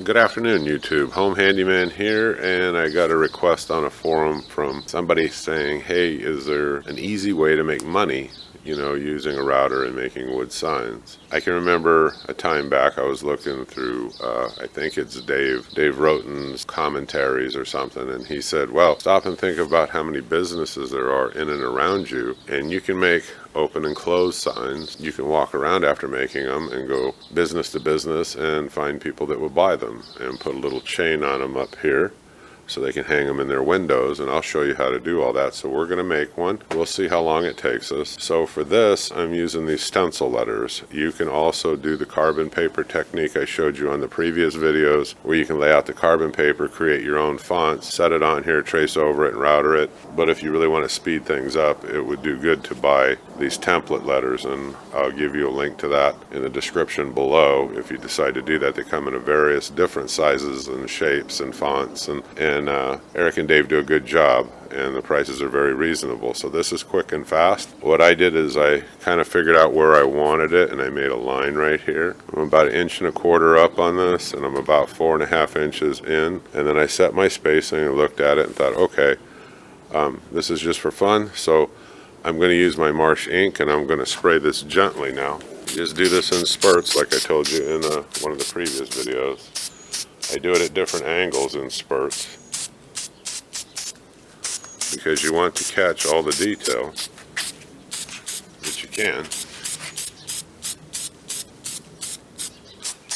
Good afternoon, YouTube. Home Handyman here, and I got a request on a forum from somebody saying, hey, is there an easy way to make money, using a router and making wood signs? I can remember a time back I was looking through, I think it's Dave Roten's commentaries or something, and he said, well, stop and think about how many businesses there are in and around you, and you can make open and close signs. You can walk around after making them and go business to business and find people that will buy them and put a little chain on them up here so they can hang them in their windows, and I'll show you how to do all that. So we're going to make one. We'll see how long it takes us. So for this, I'm using these stencil letters. You can also do the carbon paper technique I showed you on the previous videos, where you can lay out the carbon paper, create your own fonts, set it on here, trace over it, and router it. But if you really want to speed things up, it would do good to buy these template letters, and I'll give you a link to that in the description below if you decide to do that. They come in various different sizes and shapes and fonts, and Eric and Dave do a good job, and the prices are very reasonable. So this is quick and fast. What I did is I kind of figured out where I wanted it, and I made a line right here. I'm about 1.25 inches up on this, and I'm about 4.5 inches in, and then I set my spacing and looked at it and thought, okay, this is just for fun, so I'm going to use my marsh ink, and I'm going to spray this gently now. Just do this in spurts like I told you in one of the previous videos. I do it at different angles in spurts because you want to catch all the detail that you can.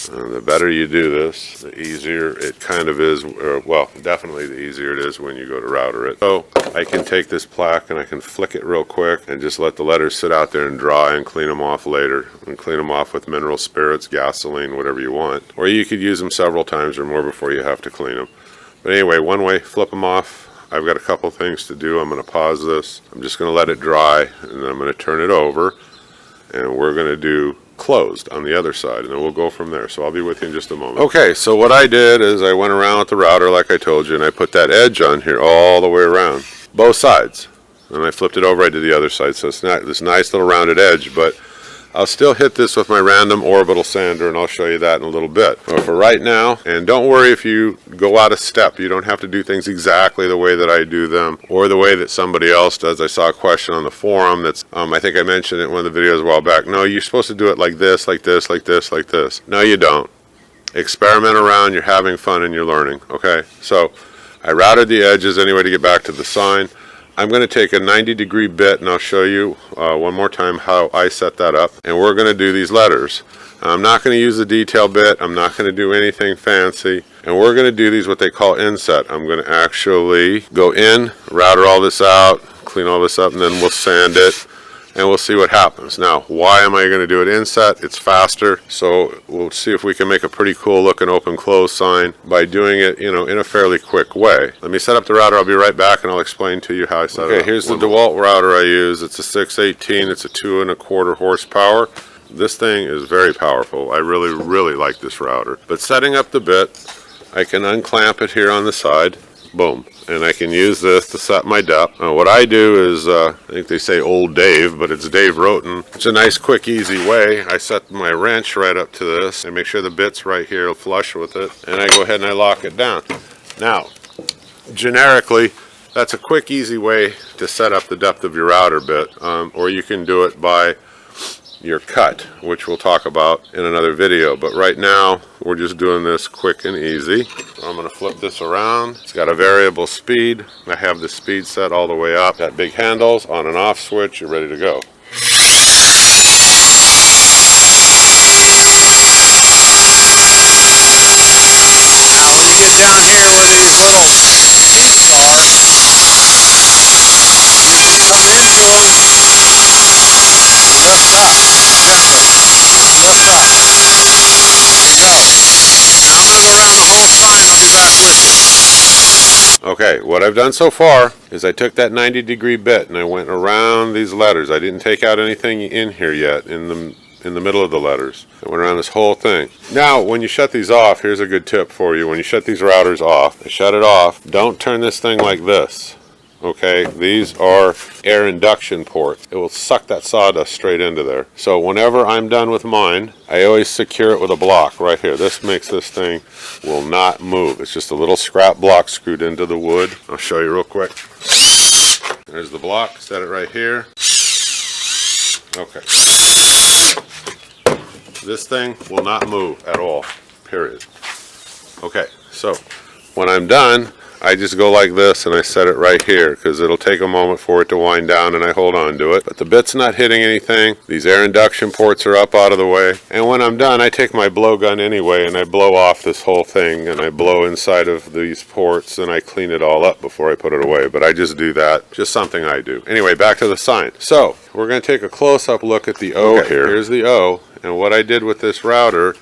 The better you do this, the easier it kind of is, well, definitely the easier it is when you go to router it. So I can take this plaque and I can flick it real quick and just let the letters sit out there and dry and clean them off later. And clean them off with mineral spirits, gasoline, whatever you want. Or you could use them several times or more before you have to clean them. But anyway, one way, flip them off. I've got a couple things to do. I'm going to pause this. I'm just going to let it dry, and then I'm going to turn it over, and we're going to do closed on the other side, and then we'll go from there. So I'll be with you in just a moment. Okay, so what I did is I went around with the router like I told you, and I put that edge on here all the way around, both sides. And I flipped it over, I did the other side, so it's not this nice little rounded edge, but I'll still hit this with my random orbital sander, and I'll show you that in a little bit. But for right now, and don't worry if you go out of step, you don't have to do things exactly the way that I do them or the way that somebody else does. I saw a question on the forum that's, I think I mentioned it in one of the videos a while back. No, you're supposed to do it like this, like this, like this, like this. No, you don't. Experiment around, you're having fun and you're learning, okay? So I routed the edges anyway to get back to the sign. I'm going to take a 90-degree bit, and I'll show you one more time how I set that up. And we're going to do these letters. I'm not going to use the detail bit. I'm not going to do anything fancy. And we're going to do these what they call inset. I'm going to actually go in, router all this out, clean all this up, and then we'll sand it. And we'll see what happens. Now, why am I going to do it inset? It's faster, so we'll see if we can make a pretty cool looking open close sign by doing it, in a fairly quick way. Let me set up the router. I'll be right back, and I'll explain to you how I set it up. Okay, here's the DeWalt router I use. It's a 618. It's a 2.25 horsepower. This thing is very powerful. I really, really like this router. But setting up the bit, I can unclamp it here on the side. Boom. And I can use this to set my depth. What I do is, I think they say old Dave, but it's Dave Roten. It's a nice, quick, easy way. I set my wrench right up to this and make sure the bit's right here flush with it. And I go ahead and I lock it down. Now, generically, that's a quick, easy way to set up the depth of your router bit. Or you can do it by your cut, which we'll talk about in another video, but right now we're just doing this quick and easy. So I'm going to flip this around. It's got a variable speed. I have the speed set all the way up. Got big handles, on and off switch, you're ready to go. Now when you get down here where these little teeth are, you see how unusual. Lift up, lift up. There you go. Now I'm going to go around the whole sign. I'll be back with you. Okay, what I've done so far is I took that 90-degree bit and I went around these letters. I didn't take out anything in here yet in the middle of the letters. I went around this whole thing. Now, when you shut these off, here's a good tip for you. When you shut these routers off, I shut it off. Don't turn this thing like this. Okay, these are air induction ports. It will suck that sawdust straight into there. So whenever I'm done with mine, I always secure it with a block right here. This makes this thing will not move. It's just a little scrap block screwed into the wood. I'll show you real quick. There's the block, set it right here. Okay. This thing will not move at all, period. Okay, so when I'm done, I just go like this and I set it right here because it'll take a moment for it to wind down and I hold on to it. But the bit's not hitting anything. These air induction ports are up out of the way. And when I'm done, I take my blowgun anyway and I blow off this whole thing and I blow inside of these ports and I clean it all up before I put it away. But I just do that, just something I do. Anyway, back to the sign. So we're going to take a close-up look at the O here. Here's the O. And what I did with this router,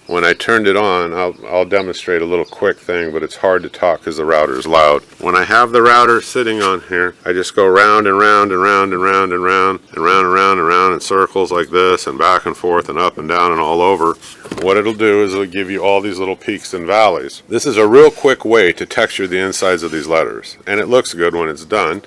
when I turned it on, I'll demonstrate a little quick thing, but it's hard to talk because the router is loud. When I have the router sitting on here, I just go round and round and round and round and round and round and round and round in circles like this and back and forth and up and down and all over. What it'll do is it'll give you all these little peaks and valleys. This is a real quick way to texture the insides of these letters, and it looks good when it's done.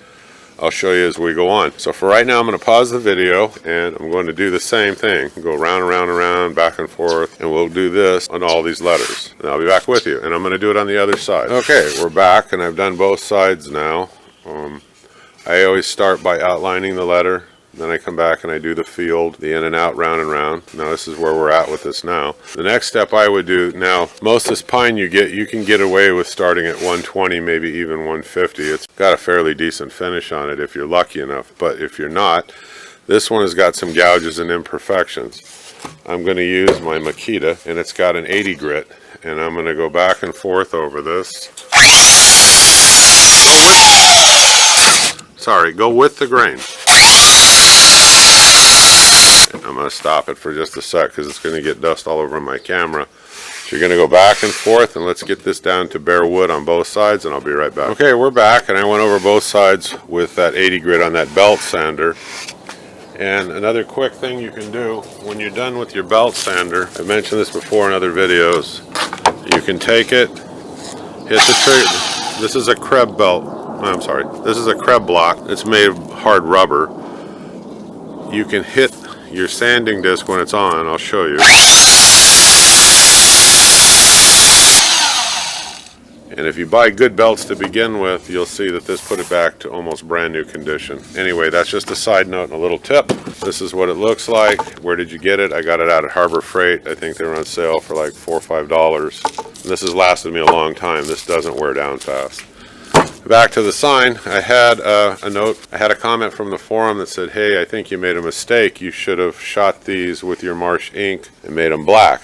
I'll show you as we go on. So for right now, I'm going to pause the video and I'm going to do the same thing. Go round and round and round, back and forth, and we'll do this on all these letters. And I'll be back with you, and I'm going to do it on the other side. Okay, we're back, and I've done both sides now. I always start by outlining the letter. Then I come back and I do the field, the in and out, round and round. Now this is where we're at with this now. The next step I would do, now most of this pine you can get away with starting at 120, maybe even 150. It's got a fairly decent finish on it if you're lucky enough. But if you're not, this one has got some gouges and imperfections. I'm going to use my Makita, and it's got an 80 grit. And I'm going to go back and forth over this. Go with the grain. I'm going to stop it for just a sec because it's going to get dust all over my camera. So you're going to go back and forth, and let's get this down to bare wood on both sides, and I'll be right back. Okay, we're back, and I went over both sides with that 80 grit on that belt sander. And another quick thing you can do when you're done with your belt sander, I mentioned this before in other videos, you can take it, hit the trigger. This is a Krebs belt. I'm sorry. This is a Krebs block. It's made of hard rubber. You can hit your sanding disc when it's on. I'll show you. And if you buy good belts to begin with, you'll see that this put it back to almost brand new condition. Anyway, that's just a side note and a little tip. This is what it looks like. Where did you get it? I got it out at Harbor Freight. I think they were on sale for like $4 or $5. This has lasted me a long time. This doesn't wear down fast. Back to the sign, I had a note, I had a comment from the forum that said, hey, I think you made a mistake. You should have shot these with your Marsh ink and made them black.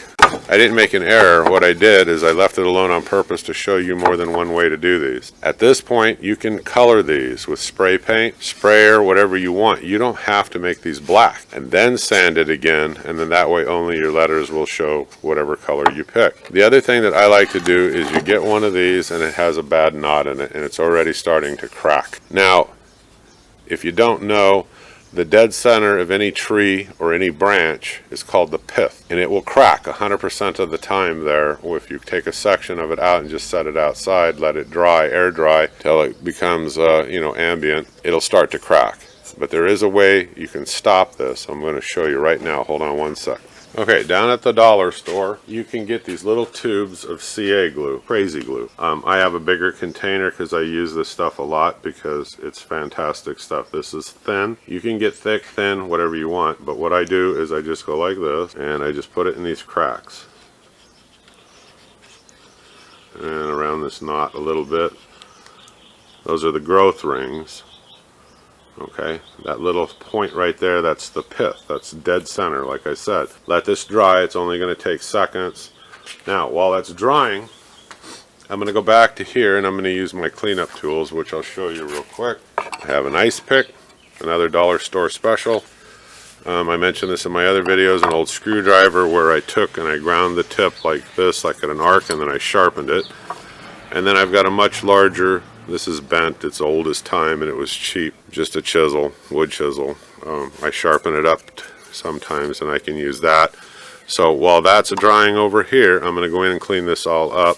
I didn't make an error. What I did is I left it alone on purpose to show you more than one way to do these. At this point, you can color these with spray paint, sprayer, whatever you want. You don't have to make these black. And then sand it again, and then that way only your letters will show whatever color you pick. The other thing that I like to do is you get one of these and it has a bad knot in it and it's already starting to crack. Now, if you don't know, the dead center of any tree or any branch is called the pith, and it will crack 100% of the time there. If you take a section of it out and just set it outside, let it dry, air dry, till it becomes ambient, it'll start to crack. But there is a way you can stop this. I'm going to show you right now. Hold on one sec. Okay, down at the dollar store, you can get these little tubes of CA glue, crazy glue. I have a bigger container because I use this stuff a lot because it's fantastic stuff. This is thin. You can get thick, thin, whatever you want, but what I do is I just go like this and I just put it in these cracks. And around this knot a little bit. Those are the growth rings. Okay, that little point right there, that's the pith. That's dead center, like I said. Let this dry. It's only going to take seconds. Now, while that's drying, I'm going to go back to here and I'm going to use my cleanup tools, which I'll show you real quick. I have an ice pick, another dollar store special. I mentioned this in my other videos, an old screwdriver where I took and I ground the tip like this, like at an arc, and then I sharpened it. And then I've got a much larger, this is bent, it's old as time, and it was cheap, just a chisel, wood chisel. I sharpen it up sometimes and I can use that. So while that's drying over here, I'm going to go in and clean this all up.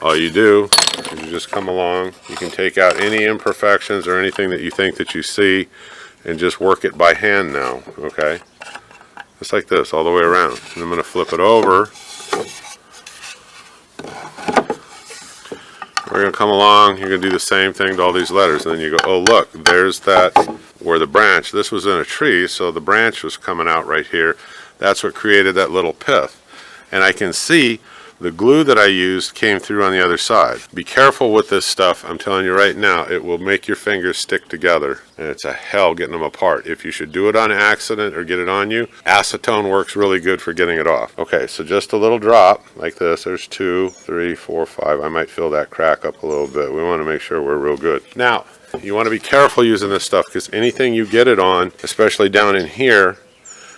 All you do is you just come along. You can take out any imperfections or anything that you think that you see and just work it by hand now, okay? Just like this, all the way around. And I'm going to flip it over. We're going to come along, you're going to do the same thing to all these letters, and then you go, oh look, there's that, where the branch, this was in a tree, so the branch was coming out right here. That's what created that little pith. And I can see the glue that I used came through on the other side. Be careful with this stuff. I'm telling you right now, it will make your fingers stick together, and it's a hell getting them apart. If you should do it on accident or get it on you, acetone works really good for getting it off. Okay, so just a little drop like this. There's 2, 3, 4, 5. I might fill that crack up a little bit. We want to make sure we're real good. Now, you want to be careful using this stuff because anything you get it on, especially down in here,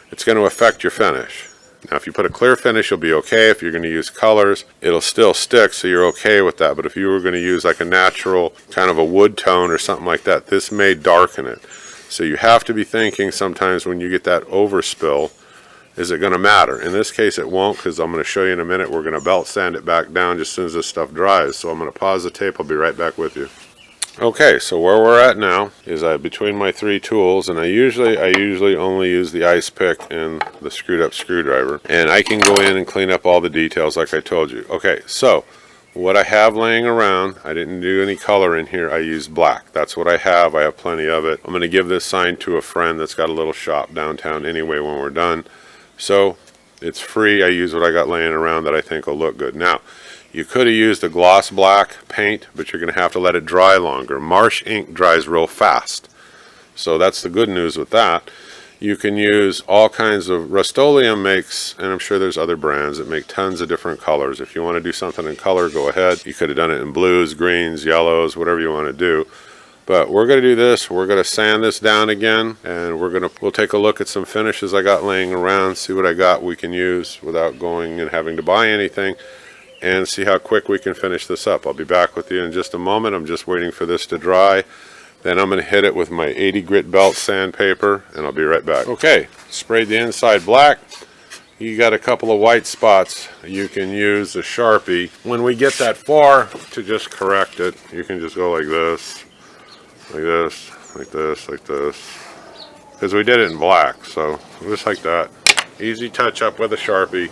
it's going to affect your finish. Now if you put a clear finish, you'll be okay. If you're going to use colors, it'll still stick, so you're okay with that. But if you were going to use like a natural kind of a wood tone or something like that, this may darken it. So you have to be thinking sometimes when you get that overspill, is it going to matter? In this case it won't, because I'm going to show you in a minute. We're going to belt sand it back down just as soon as this stuff dries. So I'm going to pause the tape. I'll be right back with you. Okay, so where we're at now is between my 3 tools, and I usually only use the ice pick and the screwed up screwdriver, and I can go in and clean up all the details like I told you. Okay, so what I have laying around, I didn't do any color in here. I used black. That's what I have plenty of it. I'm going to give this sign to a friend that's got a little shop downtown anyway when we're done, so it's free. I use what I got laying around that I think will look good. Now you could have used a gloss black paint, but you're going to have to let it dry longer. Marsh ink dries real fast, so that's the good news with that. You can use all kinds of, Rust-Oleum makes, and I'm sure there's other brands that make tons of different colors. If you want to do something in color, go ahead. You could have done it in blues, greens, yellows, whatever you want to do. But we're going to do this. We're going to sand this down again, and we'll take a look at some finishes I got laying around, see what I got we can use without going and having to buy anything, and see how quick we can finish this up. I'll be back with you in just a moment. I'm just waiting for this to dry. Then I'm going to hit it with my 80 grit belt sandpaper, and I'll be right back. Okay, sprayed the inside black. You got a couple of white spots. You can use a Sharpie. When we get that far, to just correct it, you can just go like this, like this, like this, like this. Because we did it in black, so just like that. Easy touch up with a Sharpie.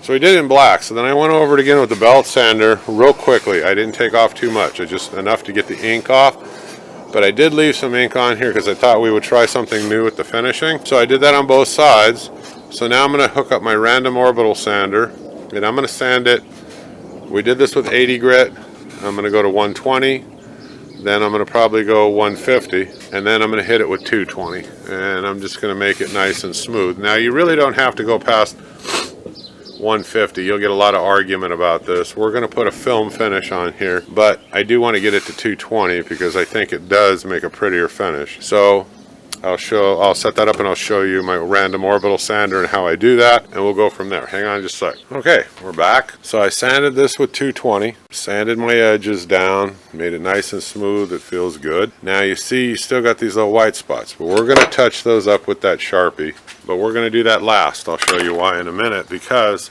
So we did it in black, so then I went over it again with the belt sander real quickly. I didn't take off too much, just enough to get the ink off. But I did leave some ink on here because I thought we would try something new with the finishing. So I did that on both sides. So now I'm going to hook up my random orbital sander, and I'm going to sand it. We did this with 80 grit. I'm going to go to 120. Then I'm going to probably go 150, and then I'm going to hit it with 220. And I'm just going to make it nice and smooth. Now you really don't have to go past 150. You'll get a lot of argument about this. We're going to put a film finish on here, but I do want to get it to 220 because I think it does make a prettier finish. So I'll set that up and I'll show you my random orbital sander and how I do that, and we'll go from there. Hang on just a sec. Okay, we're back. So I sanded this with 220, sanded my edges down, made it nice and smooth. It feels good. Now you see you still got these little white spots, but we're going to touch those up with that Sharpie, but we're going to do that last. I'll show you why in a minute, because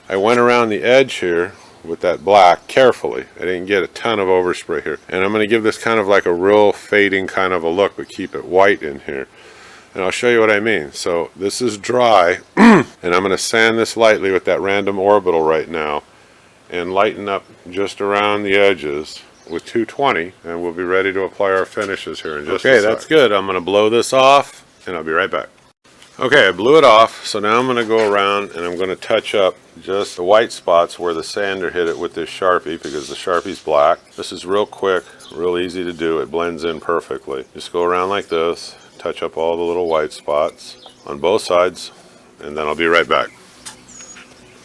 I went around the edge here with that black carefully. I didn't get a ton of overspray here, and I'm going to give this kind of like a real fading kind of a look, but keep it white in here, and I'll show you what I mean. So this is dry and I'm going to sand this lightly with that random orbital right now and lighten up just around the edges with 220, and we'll be ready to apply our finishes here in just a sec. Okay, that's good. I'm going to blow this off and I'll be right back. Okay, I blew it off, so now I'm going to go around and I'm going to touch up just the white spots where the sander hit it with this Sharpie, because the Sharpie's black. This is real quick, real easy to do. It blends in perfectly. Just go around like this, touch up all the little white spots on both sides, and then I'll be right back.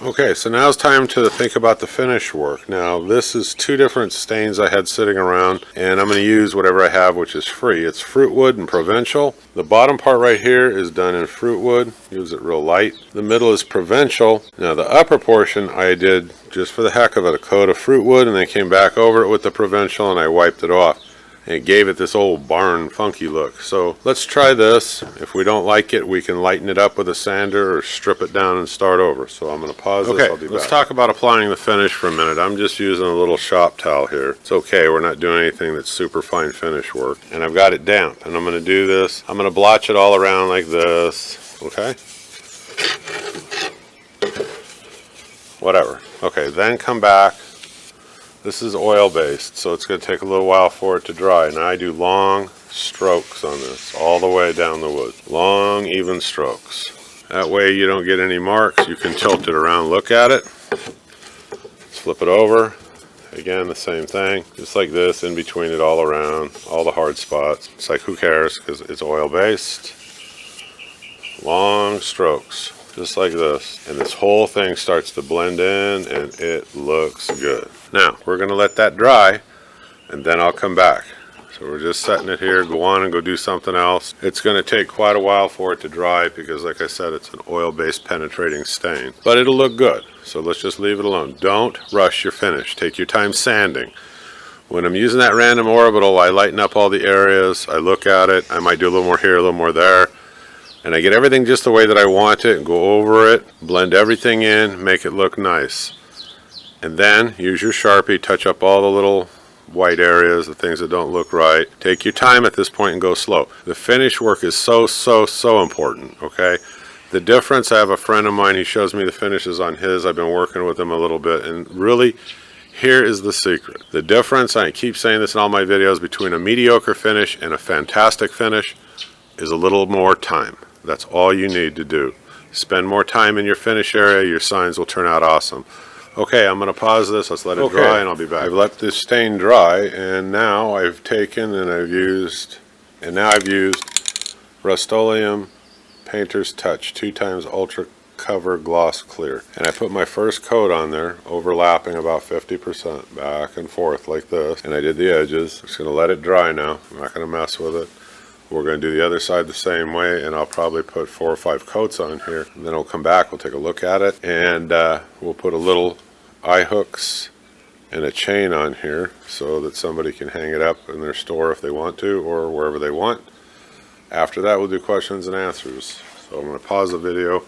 Okay, so now it's time to think about the finish work. Now this is 2 different stains I had sitting around, and I'm going to use whatever I have, which is free. It's Fruitwood and Provincial. The bottom part right here is done in Fruitwood. Use it real light. The middle is Provincial. Now the upper portion I did just for the heck of it, a coat of Fruitwood, and then came back over it with the Provincial and I wiped it off. and it gave it this old barn funky look. So let's try this. If we don't like it, we can lighten it up with a sander or strip it down and start over. So I'm going to pause this. I'll be back. Let's talk about applying the finish for a minute. I'm just using a little shop towel here. It's okay, we're not doing anything that's super fine finish work. And I've got it damp, and I'm going to do this. I'm going to blotch it all around like this, okay? Whatever. Okay, then come back. This is oil based, so it's going to take a little while for it to dry. And I do long strokes on this all the way down the wood. Long, even strokes. That way you don't get any marks. You can tilt it around, look at it. Let's flip it over. Again, the same thing. Just like this, in between it all around, all the hard spots. It's like, who cares, because it's oil based. Long strokes. Just like this, and this whole thing starts to blend in, and it looks good. Now we're going to let that dry, and then I'll come back. So we're just setting it here, go on and go do something else. It's going to take quite a while for it to dry because, like I said, it's an oil-based penetrating stain, but it'll look good. So let's just leave it alone. Don't rush your finish. Take your time sanding. When I'm using that random orbital, I lighten up all the areas, I look at it, I might do a little more here, a little more there, and I get everything just the way that I want it, and go over it, blend everything in, make it look nice. And then use your Sharpie, touch up all the little white areas, the things that don't look right. Take your time at this point and go slow. The finish work is so important, okay? The difference, I have a friend of mine, he shows me the finishes on his, I've been working with him a little bit, and really, here is the secret. The difference, I keep saying this in all my videos, between a mediocre finish and a fantastic finish is a little more time. That's all you need to do. Spend more time in your finish area, your signs will turn out awesome. Okay, I'm going to pause this, let's let it dry, and I'll be back. I've let this stain dry, and now I've taken and I've used Rust-Oleum Painter's Touch 2x Ultra Cover Gloss Clear. And I put my first coat on there, overlapping about 50%, back and forth like this. And I did the edges. I'm just going to let it dry now. I'm not going to mess with it. We're going to do the other side the same way, and I'll probably put 4 or 5 coats on here. And then we'll come back, we'll take a look at it, and we'll put a little eye hooks and a chain on here so that somebody can hang it up in their store if they want to, or wherever they want. After that, we'll do questions and answers. So I'm going to pause the video,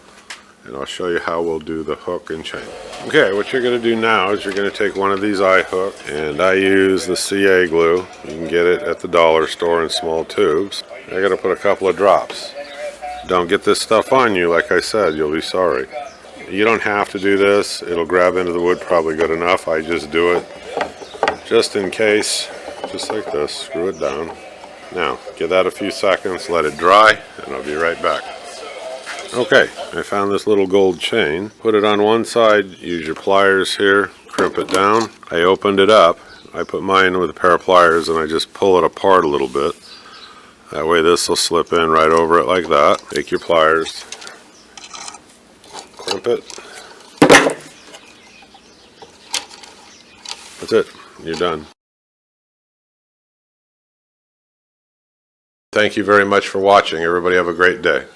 and I'll show you how we'll do the hook and chain. Okay, what you're going to do now is you're going to take one of these eye hooks, and I use the CA glue. You can get it at the dollar store in small tubes. I got to put a couple of drops. Don't get this stuff on you, like I said, you'll be sorry. You don't have to do this. It'll grab into the wood probably good enough. I just do it just in case, just like this. Screw it down. Now, give that a few seconds, let it dry, and I'll be right back. Okay, I found this little gold chain. Put it on one side, use your pliers here, crimp it down. I opened it up. I put mine with a pair of pliers and I just pull it apart a little bit. That way this will slip in right over it like that. Take your pliers, crimp it. That's it, you're done. Thank you very much for watching. Everybody have a great day.